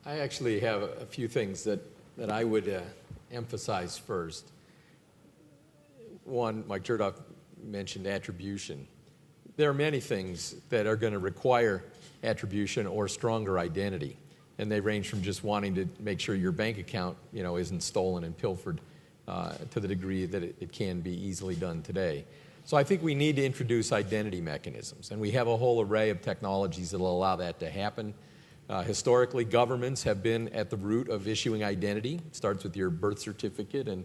I actually have a few things that I would emphasize first. One, Mike Chertoff mentioned attribution. There are many things that are going to require attribution or stronger identity, and they range from just wanting to make sure your bank account, isn't stolen and pilfered to the degree that it can be easily done today. So I think we need to introduce identity mechanisms, and we have a whole array of technologies that will allow that to happen. Historically, governments have been at the root of issuing identity. It starts with your birth certificate and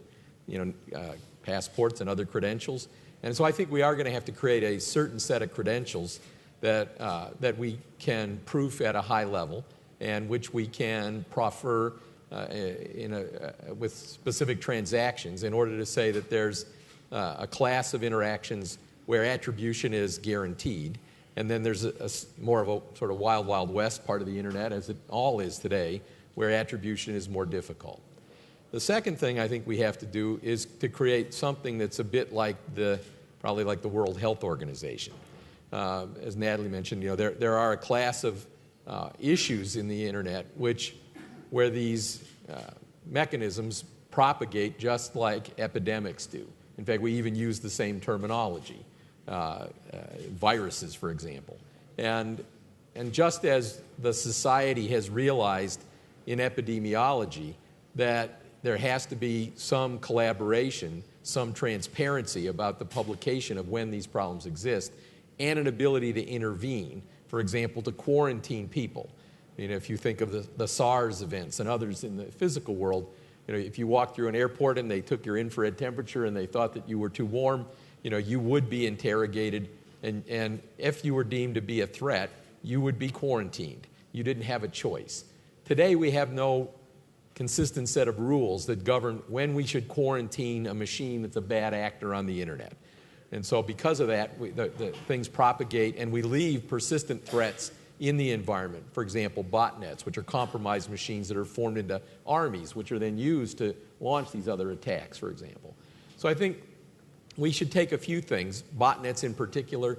passports and other credentials. And so I think we are going to have to create a certain set of credentials that we can proof at a high level and which we can proffer with specific transactions in order to say that there's a class of interactions where attribution is guaranteed. And then there's more of a sort of wild, wild west part of the internet, as it all is today, where attribution is more difficult. The second thing I think we have to do is to create something that's a bit like probably like the World Health Organization. As Natalie mentioned, there are a class of issues in the internet where these mechanisms propagate just like epidemics do. In fact, we even use the same terminology. Viruses, for example. And just as the society has realized in epidemiology that there has to be some collaboration, some transparency about the publication of when these problems exist, and an ability to intervene, for example, to quarantine people. If you think of the SARS events and others in the physical world, if you walked through an airport and they took your infrared temperature and they thought that you were too warm, you would be interrogated, and if you were deemed to be a threat, you would be quarantined. You didn't have a choice. Today, we have no consistent set of rules that govern when we should quarantine a machine that's a bad actor on the internet. And so because of that, the things propagate, and we leave persistent threats in the environment. For example, botnets, which are compromised machines that are formed into armies, which are then used to launch these other attacks, for example. So I think we should take a few things, botnets in particular,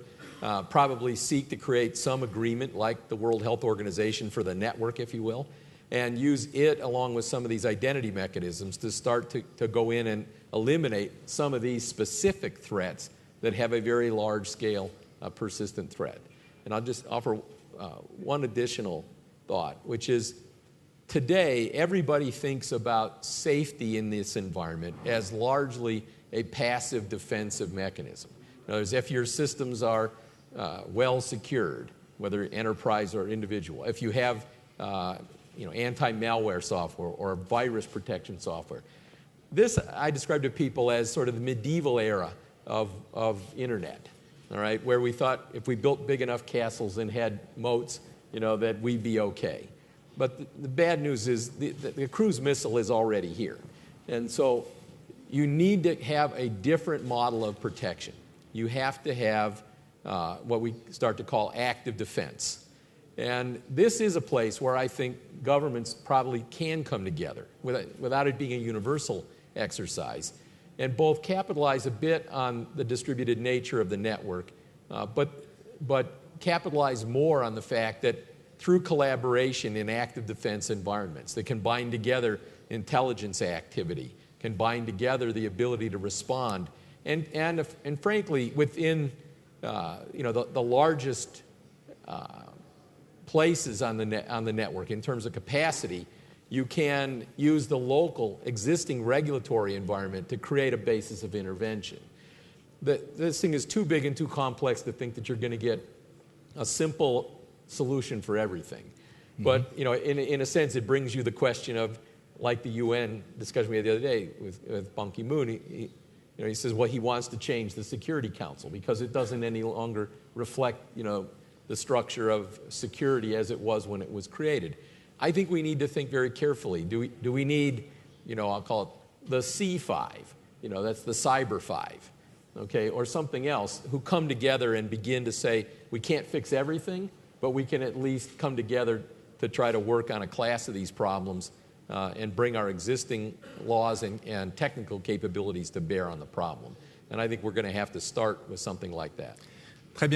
probably seek to create some agreement like the World Health Organization for the network, if you will, and use it along with some of these identity mechanisms to start to go in and eliminate some of these specific threats that have a very large scale persistent threat. And I'll just offer one additional thought, which is today everybody thinks about safety in this environment as largely a passive defensive mechanism. In other words, if your systems are well secured, whether enterprise or individual, if you have anti-malware software or virus protection software, this I describe to people as sort of the medieval era of internet, all right, where we thought if we built big enough castles and had moats, that we'd be okay. But the bad news is the cruise missile is already here. And so you need to have a different model of protection. You have to have what we start to call active defense. And this is a place where I think governments probably can come together without it being a universal exercise and both capitalize a bit on the distributed nature of the network, but capitalize more on the fact that through collaboration in active defense environments that can bind together intelligence activity, can bind together the ability to respond, and frankly, within the largest places on the network in terms of capacity, you can use the local existing regulatory environment to create a basis of intervention. This thing is too big and too complex to think that you're going to get a simple solution for everything. Mm-hmm. But in a sense, it brings you the question of, like the UN discussion we had the other day with Ban Ki-moon, he says, well, he wants to change the Security Council because it doesn't any longer reflect, the structure of security as it was when it was created. I think we need to think very carefully. Do we need, I'll call it the C5, that's the Cyber 5, okay, or something else, who come together and begin to say, we can't fix everything, but we can at least come together to try to work on a class of these problems and bring our existing laws and technical capabilities to bear on the problem. And I think we're going to have to start with something like that.